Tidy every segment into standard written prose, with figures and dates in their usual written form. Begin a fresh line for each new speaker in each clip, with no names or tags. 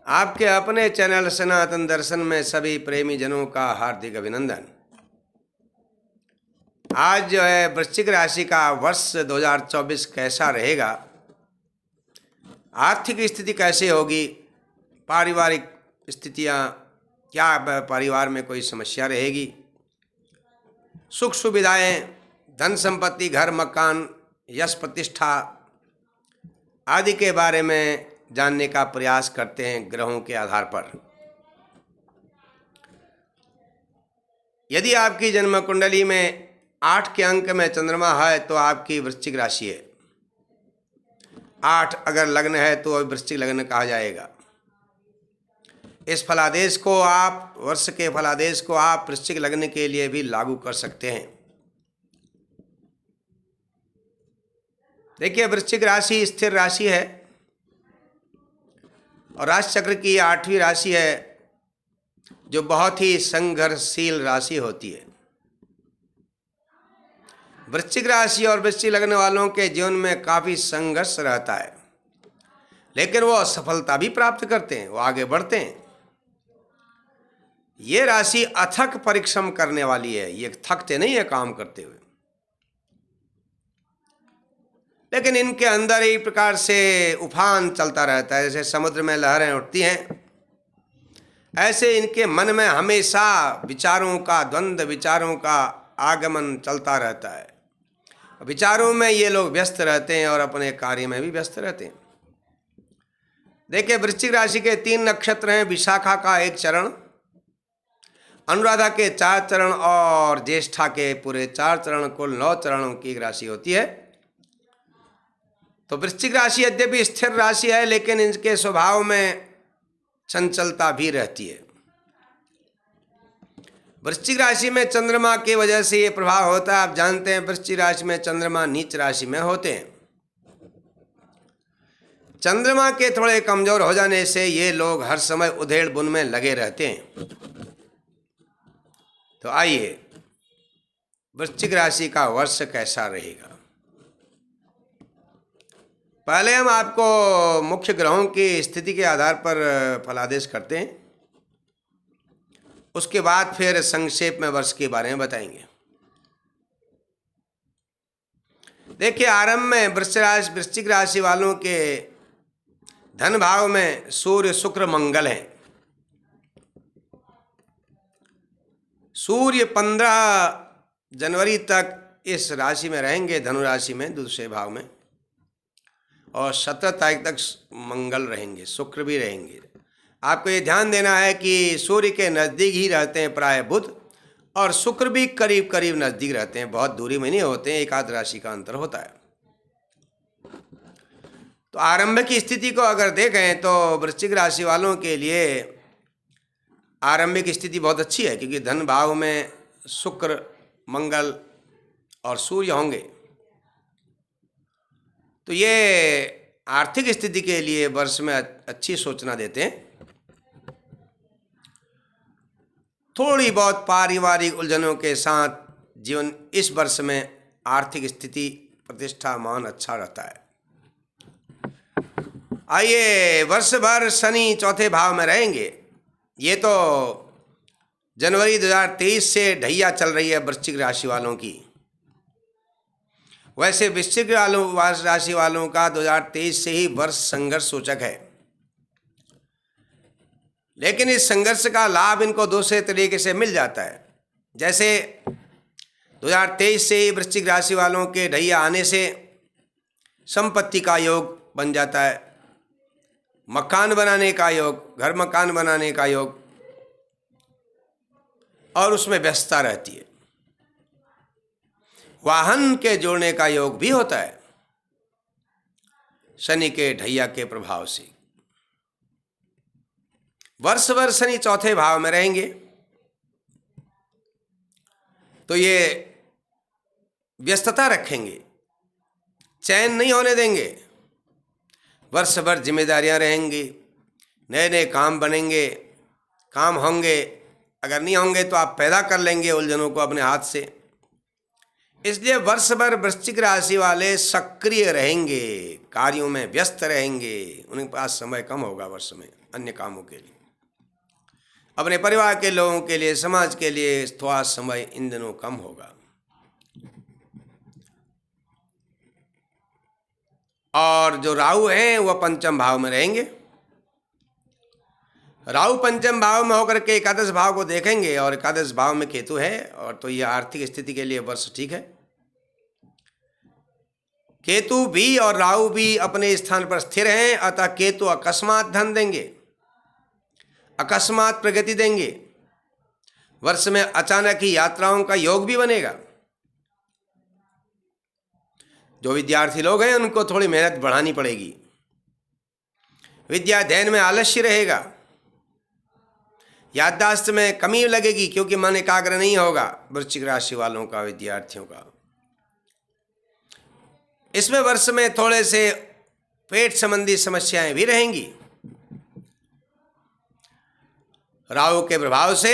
आपके अपने चैनल सनातन दर्शन में सभी प्रेमी जनों का हार्दिक अभिनंदन। आज जो है वृश्चिक राशि का वर्ष 2024 कैसा रहेगा, आर्थिक स्थिति कैसे होगी, पारिवारिक स्थितियां क्या, परिवार में कोई समस्या रहेगी, सुख सुविधाएं, धन संपत्ति, घर मकान, यश प्रतिष्ठा आदि के बारे में जानने का प्रयास करते हैं ग्रहों के आधार पर। यदि आपकी जन्म कुंडली में 8 के अंक में चंद्रमा है तो आपकी वृश्चिक राशि है। 8 अगर लग्न है तो वृश्चिक लग्न कहा जाएगा। इस फलादेश को आप, वर्ष के फलादेश को आप वृश्चिक लग्न के लिए भी लागू कर सकते हैं। देखिए, वृश्चिक राशि स्थिर राशि है और राशि चक्र की 8वीं राशि है, जो बहुत ही संघर्षशील राशि होती है। वृश्चिक राशि और वृश्चिक लग्न वालों के जीवन में काफ़ी संघर्ष रहता है, लेकिन वो सफलता भी प्राप्त करते हैं, वो आगे बढ़ते हैं। ये राशि अथक परिश्रम करने वाली है, ये थकते नहीं है काम करते हुए, लेकिन इनके अंदर एक प्रकार से उफान चलता रहता है। जैसे समुद्र में लहरें उठती हैं, ऐसे इनके मन में हमेशा विचारों का द्वंद्व, विचारों का आगमन चलता रहता है। विचारों में ये लोग व्यस्त रहते हैं और अपने कार्य में भी व्यस्त रहते हैं। देखिए, वृश्चिक राशि के 3 नक्षत्र हैं। विशाखा का 1 चरण, अनुराधा के 4 चरण और ज्येष्ठा के पूरे 4 चरण, कुल 9 चरणों की एक राशि होती है। तो वृश्चिक राशि यद्यपि स्थिर राशि है, लेकिन इनके स्वभाव में चंचलता भी रहती है। वृश्चिक राशि में चंद्रमा की वजह से ये प्रभाव होता है। आप जानते हैं, वृश्चिक राशि में चंद्रमा नीच राशि में होते हैं। चंद्रमा के थोड़े कमजोर हो जाने से ये लोग हर समय उधेड़ बुन में लगे रहते हैं। तो आइए, वृश्चिक राशि का वर्ष कैसा रहेगा। पहले हम आपको मुख्य ग्रहों की स्थिति के आधार पर फलादेश करते हैं, उसके बाद फिर संक्षेप में वर्ष के बारे में बताएंगे। देखिए, आरंभ में वृश्चिक राशि वालों के धन भाव में सूर्य, शुक्र, मंगल हैं। सूर्य 15 जनवरी तक इस राशि में रहेंगे, धनु राशि में, दूसरे भाव में, और 17 तारीख तक मंगल रहेंगे, शुक्र भी रहेंगे। आपको ये ध्यान देना है कि सूर्य के नज़दीक ही रहते हैं प्राय बुध, और शुक्र भी करीब करीब नज़दीक रहते हैं, बहुत दूरी में नहीं होते हैं, 1 आध राशि का अंतर होता है। तो आरंभ की स्थिति को अगर देखें तो वृश्चिक राशि वालों के लिए आरंभिक स्थिति बहुत अच्छी है, क्योंकि धन भाव में शुक्र, मंगल और सूर्य होंगे। तो ये आर्थिक स्थिति के लिए वर्ष में अच्छी सूचना देते हैं। थोड़ी बहुत पारिवारिक उलझनों के साथ जीवन इस वर्ष में आर्थिक स्थिति, प्रतिष्ठा, मान अच्छा रहता है। आइए, वर्ष भर शनि 4थे भाव में रहेंगे। ये तो जनवरी 2023 से ढैया चल रही है वृश्चिक राशि वालों की। वैसे वृश्चिक राशि वालों का 2023 से ही वर्ष संघर्ष सूचक है, लेकिन इस संघर्ष का लाभ इनको दूसरे तरीके से मिल जाता है। जैसे 2023 से ही वृश्चिक राशि वालों के ढैया आने से संपत्ति का योग बन जाता है, मकान बनाने का योग, घर मकान बनाने का योग, और उसमें व्यस्तता रहती है। वाहन के जोड़ने का योग भी होता है शनि के ढैया के प्रभाव से। वर्ष भर शनि 4थे भाव में रहेंगे, तो ये व्यस्तता रखेंगे, चैन नहीं होने देंगे। वर्ष भर जिम्मेदारियां रहेंगी, नए नए काम बनेंगे, काम होंगे, अगर नहीं होंगे तो आप पैदा कर लेंगे उलझनों को अपने हाथ से। इसलिए वर्ष भर वृश्चिक राशि वाले सक्रिय रहेंगे, कार्यों में व्यस्त रहेंगे, उनके पास समय कम होगा वर्ष में अन्य कामों के लिए। अपने परिवार के लोगों के लिए, समाज के लिए थोड़ा समय इन दिनों कम होगा। और जो राहु हैं वह पंचम भाव में रहेंगे। राहु पंचम भाव में होकर के एकादश भाव को देखेंगे और एकादश भाव में केतु है, और तो ये आर्थिक स्थिति के लिए वर्ष ठीक है। केतु भी और राहु भी अपने स्थान पर स्थिर हैं, अतः केतु अकस्मात धन देंगे, अकस्मात प्रगति देंगे। वर्ष में अचानक ही यात्राओं का योग भी बनेगा। जो विद्यार्थी लोग हैं उनको थोड़ी मेहनत बढ़ानी पड़ेगी। विद्या अध्ययन में आलस्य रहेगा, याददाश्त में कमी लगेगी क्योंकि मन एकाग्र नहीं होगा वृश्चिक राशि वालों का, विद्यार्थियों का। इसमें वर्ष में थोड़े से पेट संबंधी समस्याएं भी रहेंगी। राहु के प्रभाव से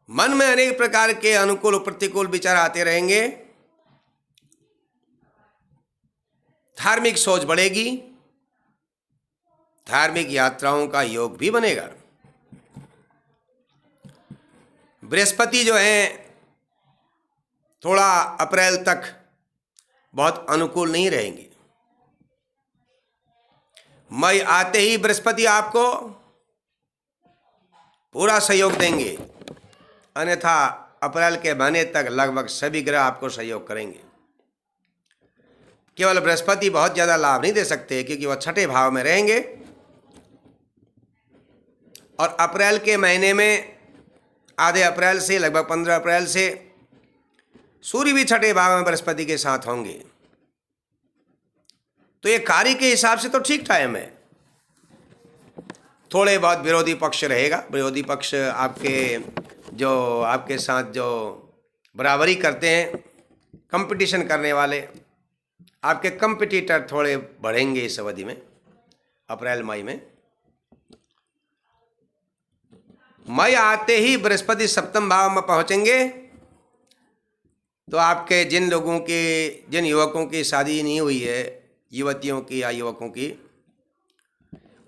मन में अनेक प्रकार के अनुकूल और प्रतिकूल विचार आते रहेंगे। धार्मिक सोच बढ़ेगी, धार्मिक यात्राओं का योग भी बनेगा। बृहस्पति जो है थोड़ा अप्रैल तक बहुत अनुकूल नहीं रहेंगे। मई आते ही बृहस्पति आपको पूरा सहयोग देंगे, अन्यथा अप्रैल के महीने तक लगभग सभी ग्रह आपको सहयोग करेंगे। केवल बृहस्पति बहुत ज़्यादा लाभ नहीं दे सकते क्योंकि वह छठे भाव में रहेंगे, और अप्रैल के महीने में आधे अप्रैल से लगभग 15 अप्रैल से सूर्य भी छठे भाव में बृहस्पति के साथ होंगे। तो ये कार्य के हिसाब से तो ठीक टाइम है। थोड़े बहुत विरोधी पक्ष रहेगा। विरोधी पक्ष आपके साथ जो बराबरी करते हैं, कंपटीशन करने वाले, आपके कंपटीटर थोड़े बढ़ेंगे इस अवधि में, अप्रैल मई में। मई आते ही बृहस्पति सप्तम भाव में पहुंचेंगे, तो आपके जिन युवकों की शादी नहीं हुई है, युवतियों की या युवकों की,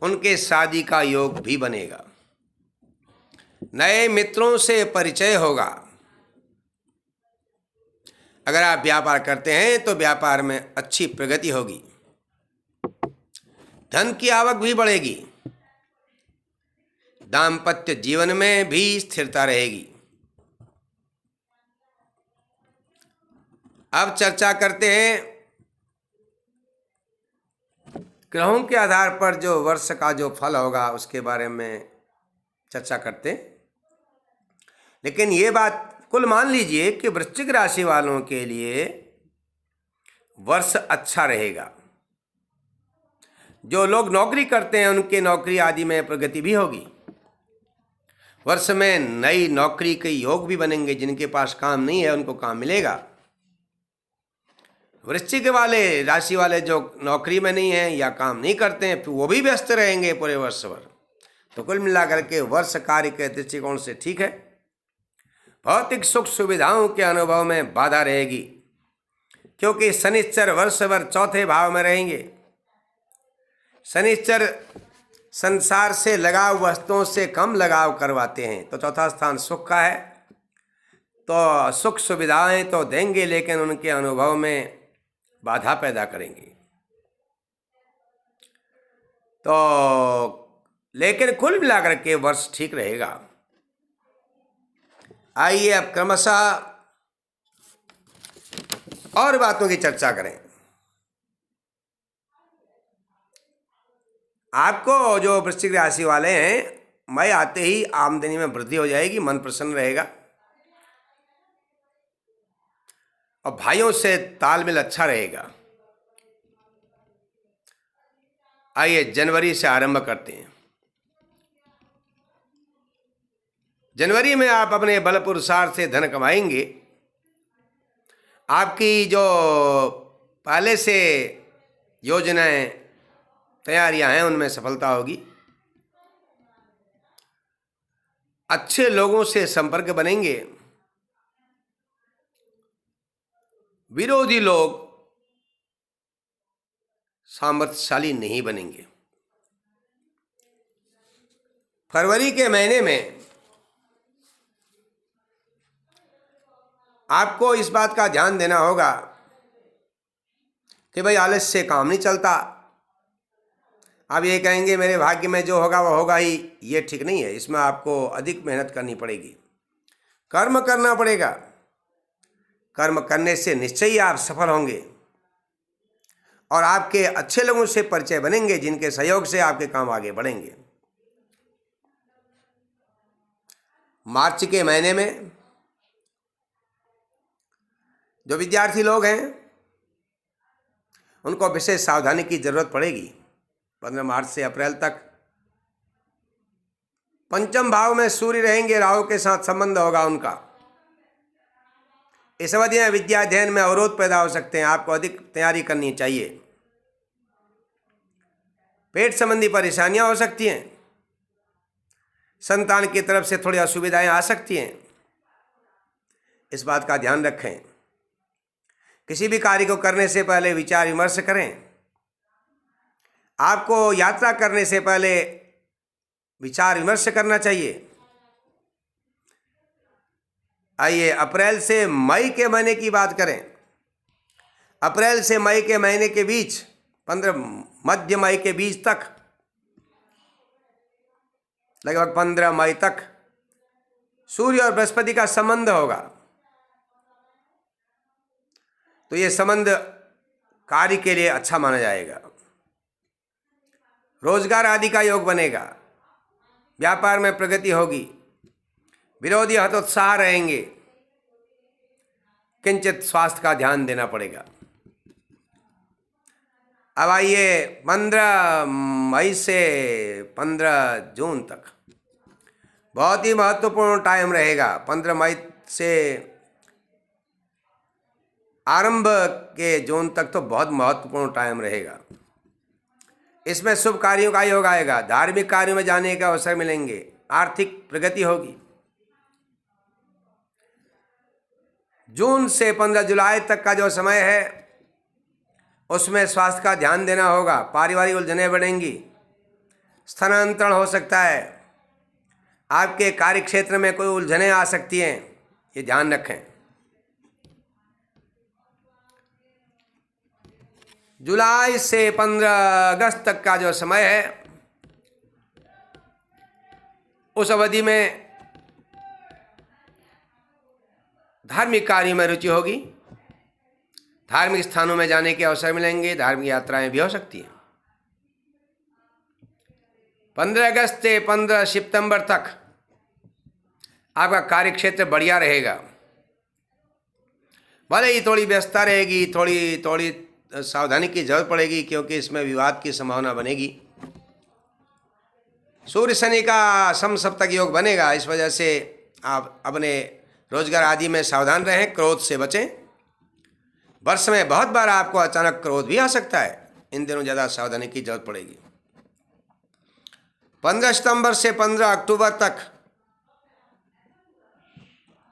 उनके शादी का योग भी बनेगा। नए मित्रों से परिचय होगा। अगर आप व्यापार करते हैं तो व्यापार में अच्छी प्रगति होगी। धन की आवक भी बढ़ेगी। दाम्पत्य जीवन में भी स्थिरता रहेगी। अब चर्चा करते हैं ग्रहों के आधार पर जो वर्ष का जो फल होगा उसके बारे में चर्चा करते हैं। लेकिन ये बात कुल मान लीजिए कि वृश्चिक राशि वालों के लिए वर्ष अच्छा रहेगा। जो लोग नौकरी करते हैं उनके नौकरी आदि में प्रगति भी होगी। वर्ष में नई नौकरी के योग भी बनेंगे। जिनके पास काम नहीं है उनको काम मिलेगा। वृश्चिक वाले राशि वाले जो नौकरी में नहीं हैं या काम नहीं करते हैं वो भी व्यस्त रहेंगे पूरे वर्ष भर। तो कुल मिलाकर के वर्ष कार्य के दृष्टिकोण से ठीक है। भौतिक सुख सुविधाओं के अनुभव में बाधा रहेगी क्योंकि शनिश्चर वर्ष भर चौथे भाव में रहेंगे। शनिश्चर संसार से लगाव वस्तुओं से कम लगाव करवाते हैं। तो चौथा स्थान सुख का है, तो सुख सुविधाएं तो देंगे लेकिन उनके अनुभव में बाधा पैदा करेंगे। तो लेकिन कुल मिलाकर के वर्ष ठीक रहेगा। आइए अब क्रमशः और बातों की चर्चा करें। आपको जो वृश्चिक राशि वाले हैं, मई आते ही आमदनी में वृद्धि हो जाएगी, मन प्रसन्न रहेगा और भाइयों से तालमेल अच्छा रहेगा। आइए जनवरी से आरंभ करते हैं। जनवरी में आप अपने बल पुरुषार्थ से धन कमाएंगे। आपकी जो पहले से योजनाएं तैयारियां हैं उनमें सफलता होगी। अच्छे लोगों से संपर्क बनेंगे। विरोधी लोग सामर्थ्यशाली नहीं बनेंगे। फरवरी के महीने में आपको इस बात का ध्यान देना होगा कि भाई आलस से काम नहीं चलता। आप ये कहेंगे मेरे भाग्य में जो होगा वो होगा ही, ये ठीक नहीं है। इसमें आपको अधिक मेहनत करनी पड़ेगी, कर्म करना पड़ेगा। कर्म करने से निश्चय ही आप सफल होंगे और आपके अच्छे लोगों से परिचय बनेंगे जिनके सहयोग से आपके काम आगे बढ़ेंगे। मार्च के महीने में जो विद्यार्थी लोग हैं उनको विशेष सावधानी की जरूरत पड़ेगी। 15 मार्च से अप्रैल तक पंचम भाव में सूर्य रहेंगे, राहु के साथ संबंध होगा उनका। इस अवधि में विद्या अध्ययन में अवरोध पैदा हो सकते हैं, आपको अधिक तैयारी करनी चाहिए। पेट संबंधी परेशानियां हो सकती हैं, संतान की तरफ से थोड़ी असुविधाएं आ सकती हैं, इस बात का ध्यान रखें। किसी भी कार्य को करने से पहले विचार विमर्श करें। आपको यात्रा करने से पहले विचार विमर्श करना चाहिए। आइए अप्रैल से मई के महीने की बात करें। अप्रैल से मई के महीने के बीच, मध्य मई के बीच तक, लगभग 15 मई तक सूर्य और बृहस्पति का संबंध होगा। तो ये संबंध कार्य के लिए अच्छा माना जाएगा। रोजगार आदि का योग बनेगा, व्यापार में प्रगति होगी, विरोधी हतोत्साह रहेंगे। किंचित स्वास्थ्य का ध्यान देना पड़ेगा। अब आइए 15 मई से 15 जून तक बहुत ही महत्वपूर्ण टाइम रहेगा। 15 मई से आरंभ के जून तक तो बहुत महत्वपूर्ण टाइम रहेगा। इसमें शुभ कार्यों का योग आएगा, धार्मिक कार्यों में जाने का अवसर मिलेंगे, आर्थिक प्रगति होगी। जून से 15 जुलाई तक का जो समय है उसमें स्वास्थ्य का ध्यान देना होगा। पारिवारिक उलझनें बढ़ेंगी, स्थानांतरण हो सकता है, आपके कार्य क्षेत्र में कोई उलझनें आ सकती हैं, ये ध्यान रखें। जुलाई से 15 अगस्त तक का जो समय है उस अवधि में धार्मिक कार्यों में रुचि होगी, धार्मिक स्थानों में जाने के अवसर मिलेंगे, धार्मिक यात्राएं भी हो सकती हैं। 15 अगस्त से 15 सितंबर तक आपका कार्य क्षेत्र बढ़िया रहेगा। भले ही थोड़ी व्यस्तता रहेगी, थोड़ी सावधानी की जरूरत पड़ेगी क्योंकि इसमें विवाद की संभावना बनेगी। सूर्य शनि का समसप्तक योग बनेगा, इस वजह से आप अपने रोजगार आदि में सावधान रहें, क्रोध से बचें। वर्ष में बहुत बार आपको अचानक क्रोध भी आ सकता है, इन दिनों ज़्यादा सावधानी की जरूरत पड़ेगी। 15 सितंबर से 15 अक्टूबर तक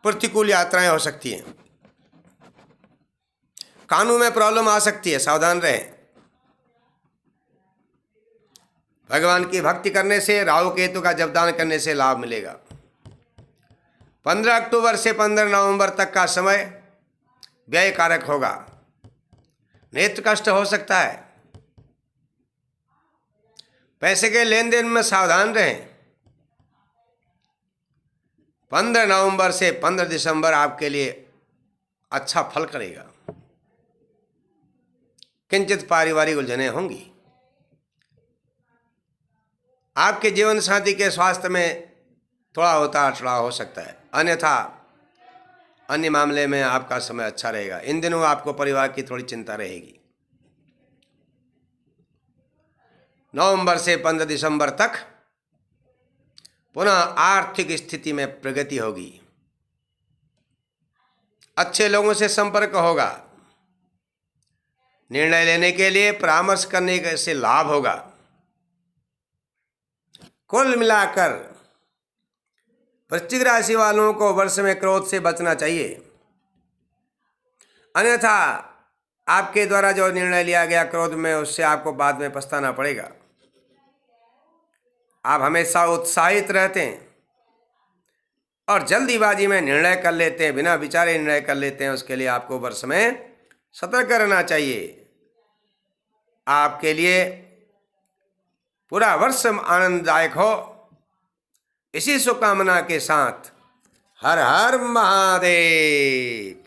प्रतिकूल यात्राएं हो सकती हैं, कानून में प्रॉब्लम आ सकती है, सावधान रहें। भगवान की भक्ति करने से, राहु केतु का जपदान करने से लाभ मिलेगा। 15 अक्टूबर से 15 नवंबर तक का समय व्यय कारक होगा, नेत्र कष्ट हो सकता है। पैसे के लेन देन में सावधान रहें। 15 नवंबर से 15 दिसंबर आपके लिए अच्छा फल करेगा। किंचित पारिवारिक उलझनें होंगी। आपके जीवन साथी के स्वास्थ्य में थोड़ा उतार चढ़ाव हो सकता है, अन्यथा अन्य मामले में आपका समय अच्छा रहेगा। इन दिनों आपको परिवार की थोड़ी चिंता रहेगी। नवंबर से 15 दिसंबर तक पुनः आर्थिक स्थिति में प्रगति होगी, अच्छे लोगों से संपर्क होगा, निर्णय लेने के लिए परामर्श करने से लाभ होगा। कुल मिलाकर वृश्चिक राशि वालों को वर्ष में क्रोध से बचना चाहिए। अन्यथा आपके द्वारा जो निर्णय लिया गया क्रोध में, उससे आपको बाद में पछताना पड़ेगा। आप हमेशा उत्साहित रहते हैं और जल्दीबाजी में निर्णय कर लेते हैं, बिना विचारे निर्णय कर लेते हैं। उसके लिए आपको वर्ष में सतर्क रहना चाहिए। आपके लिए पूरा वर्ष आनंददायक हो, इसी शुभकामना के साथ हर हर महादेव।